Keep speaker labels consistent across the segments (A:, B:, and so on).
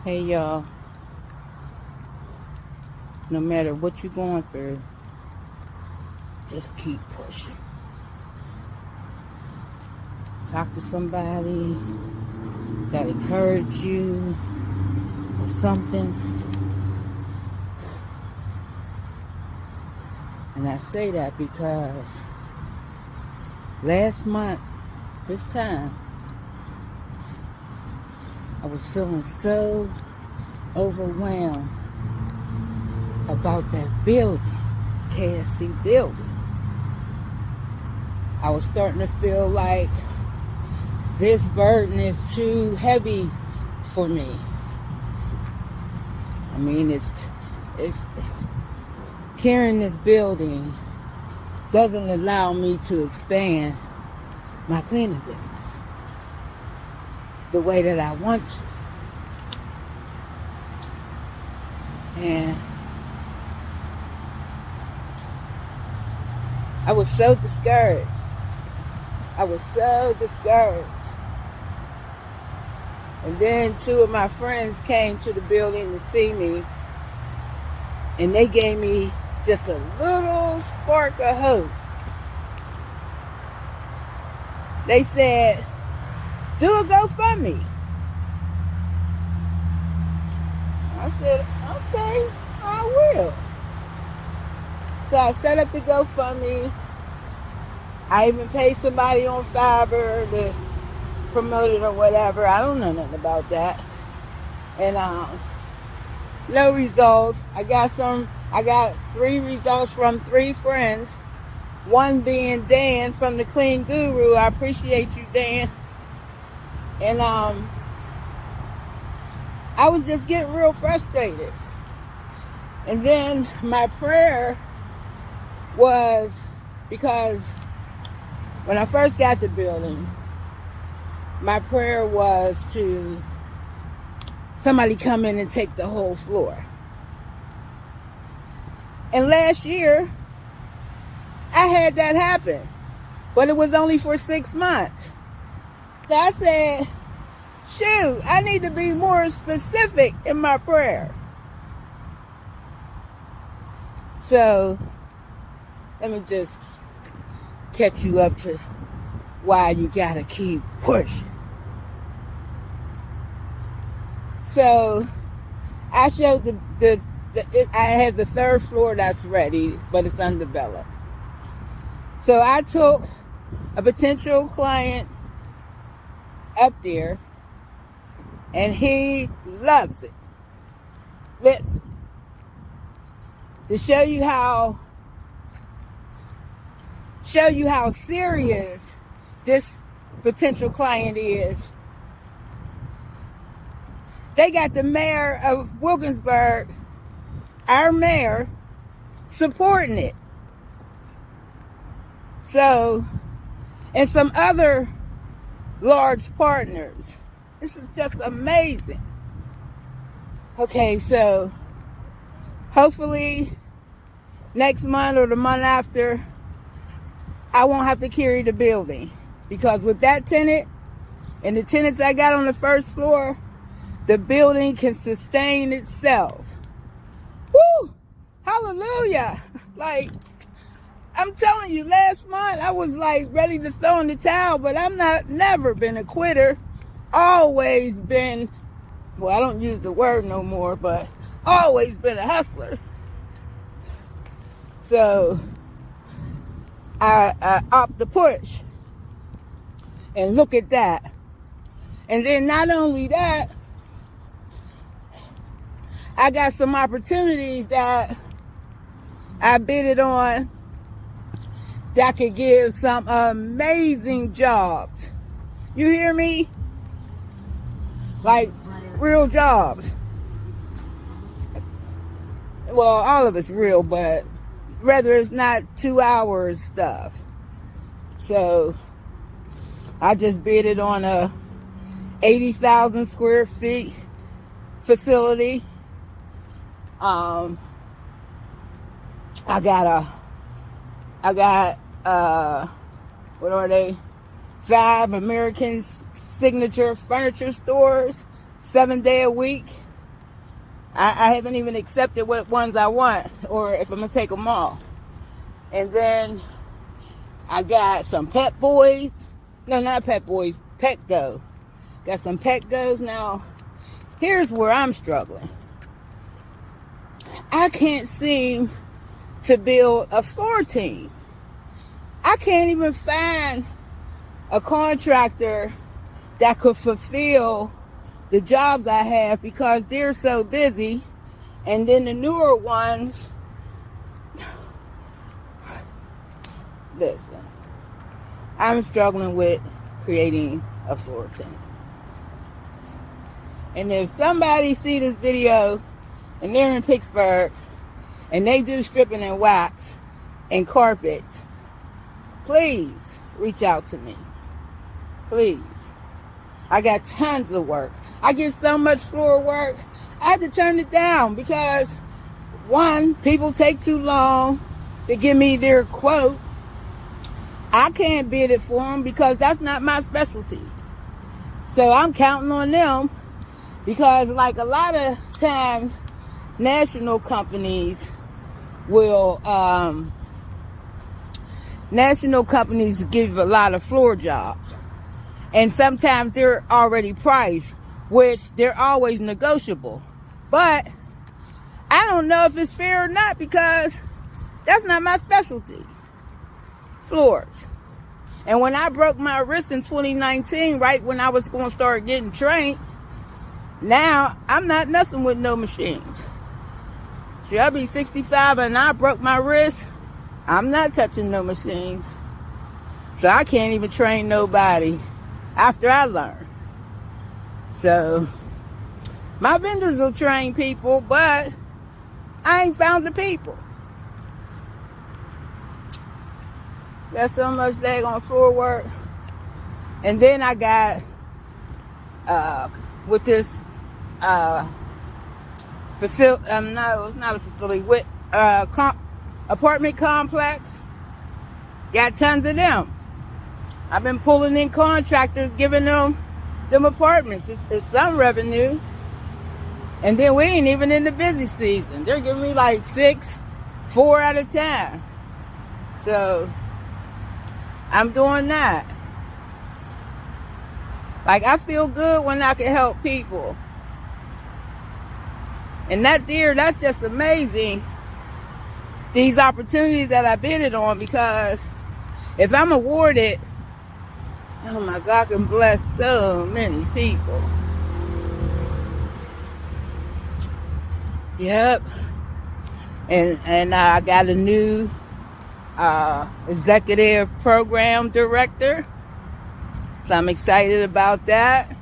A: Hey y'all, no matter what you're going through, just keep pushing. Talk to somebody that encourage you or something. And I say that because last month, this time, I was feeling so overwhelmed about that building, KSC building. I was starting to feel like this burden is too heavy for me. I mean, it's carrying this building doesn't allow me to expand my cleaning business the way that I want to. And I was so discouraged. And then two of my friends came to the building to see me, and they gave me just a little spark of hope. They said, do a GoFundMe. I said, okay, I will. So I set up the GoFundMe. I even paid somebody on Fiverr to promote it or whatever. I don't know nothing about that. And no results. I got 3 results from 3 friends. One being Dan from the Clean Guru. I appreciate you, Dan. And I was just getting real frustrated. And then my prayer was, because when I first got the building, my prayer was to somebody come in and take the whole floor. And last year, I had that happen, but it was only for 6 months. So I said, shoot, I need to be more specific in my prayer. So let me just catch you up to why you gotta keep pushing. So I showed I have the 3rd floor that's ready, but it's undeveloped. So I took a potential client up there, and he loves it. Listen, to show you how serious this potential client is, they got the mayor of Wilkinsburg, our mayor, supporting it. So, and some other large partners. This is just amazing. Okay, so hopefully next month or the month after, I won't have to carry the building, because with that tenant and the tenants I got on the 1st floor, the building can sustain itself. Woo! Hallelujah! Like, I'm telling you, last month I was like ready to throw in the towel, but never been a quitter. Always been, well, I don't use the word no more, but always been a hustler. So I opt to push. And look at that. And then not only that, I got some opportunities that I bidded on that could give some amazing jobs. You hear me? Like real jobs. Well, all of it's real, but rather it's not 2 hours stuff. So I just bidded on a 80,000 square feet facility. I got what are they? 5 American signature furniture stores, 7 day a week. I haven't even accepted what ones I want or if I'm going to take them all. And then I got some Pet Boys. No, not Pet Boys. Pet Go. Got some Pet Go's. Now, here's where I'm struggling. I can't seem to build a floor team. I can't even find a contractor that could fulfill the jobs I have because they're so busy. And then the newer ones, listen, I'm struggling with creating a floor team. And if somebody see this video and they're in Pittsburgh and they do stripping and wax and carpets, please reach out to me. Please. I got tons of work. I get so much floor work, I had to turn it down because, one, people take too long to give me their quote. I can't bid it for them because that's not my specialty. So I'm counting on them because, like, a lot of times national companies will give a lot of floor jobs, and sometimes they're already priced, which they're always negotiable. But I don't know if it's fair or not because that's not my specialty. Floors. And when I broke my wrist in 2019, right when I was going to start getting trained, now I'm not messing with no machines. Should I be 65 and I broke my wrist? I'm not touching no machines. So I can't even train nobody after I learn. So my vendors will train people, but I ain't found the people. Got so much leg on floor work. And then I got with this facility, no, it's not a facility, with apartment complex. Got tons of them. I've been pulling in contractors, giving them apartments. It's some revenue. And then we ain't even in the busy season. They're giving me like 4 at a time. So I'm doing that. Like, I feel good when I can help people. And that's just amazing. These opportunities that I bidded on, because if I'm awarded, oh my God, I can bless so many people. Yep. And I got a new executive program director. So I'm excited about that.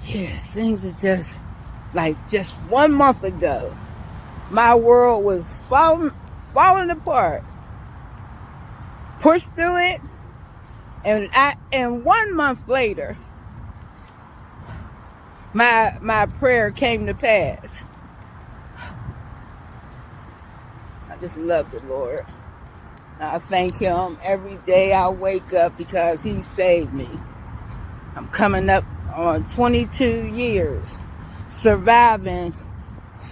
A: Yeah, things is just like just 1 month ago, my world was falling apart. Pushed through it, and 1 month later, my prayer came to pass. I just love the Lord. I thank Him every day I wake up because He saved me. I'm coming up on 22 years, surviving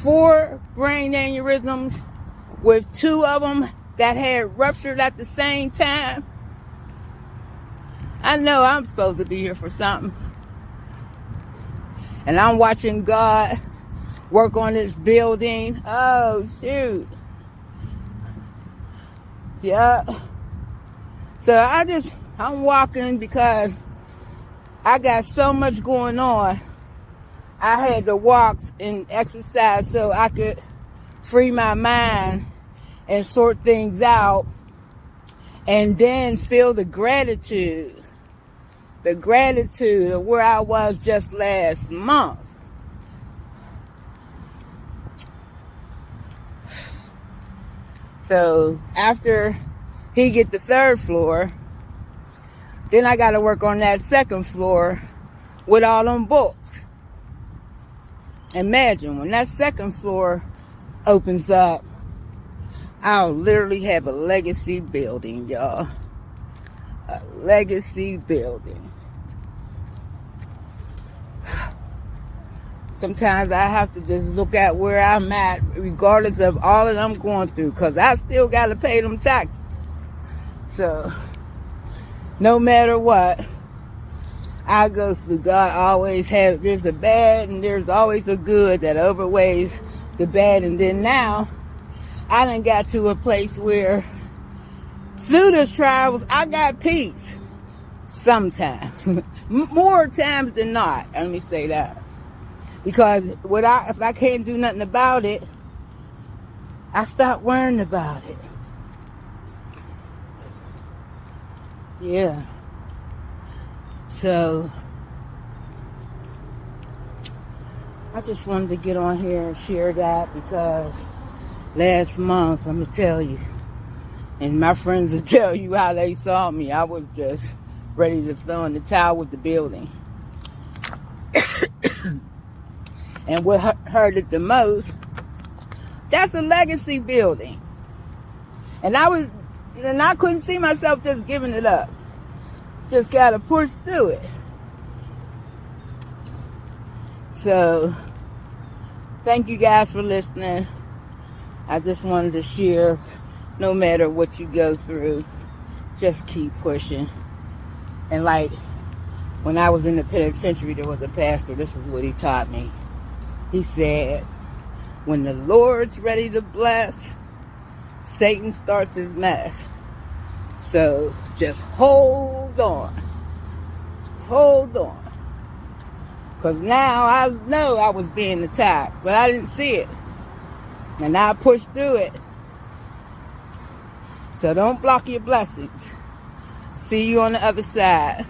A: 4 brain aneurysms, with 2 of them that had ruptured at the same time. I know I'm supposed to be here for something. And I'm watching God work on this building. Oh, shoot. Yeah. So I'm walking because I got so much going on. I had to walk and exercise so I could free my mind and sort things out, and then feel the gratitude of where I was just last month. So after he get the 3rd floor, then I got to work on that 2nd floor with all them books. Imagine when that 2nd floor opens up, I'll literally have a legacy building, y'all. A legacy building. sometimes I have to just look at where I'm at, regardless of all that I'm going through, because I still got to pay them taxes. So, no matter what I go through, God always has, there's a bad and there's always a good that overweighs the bad. And then now, I done got to a place where through the trials, I got peace. Sometimes. More times than not. Let me say that. Because if I can't do nothing about it, I stop worrying about it. Yeah. So, I just wanted to get on here and share that because last month, I'm going to tell you, and my friends will tell you how they saw me. I was just ready to throw in the towel with the building. And what hurt it the most, that's a legacy building. And I couldn't see myself just giving it up. Just gotta push through it. So, thank you guys for listening. I just wanted to share, no matter what you go through, just keep pushing. And like, when I was in the penitentiary, there was a pastor, this is what he taught me. He said, when the Lord's ready to bless, Satan starts his mess. So just hold on. Just hold on. Because now I know I was being attacked, but I didn't see it. And I pushed through it. So don't block your blessings. See you on the other side.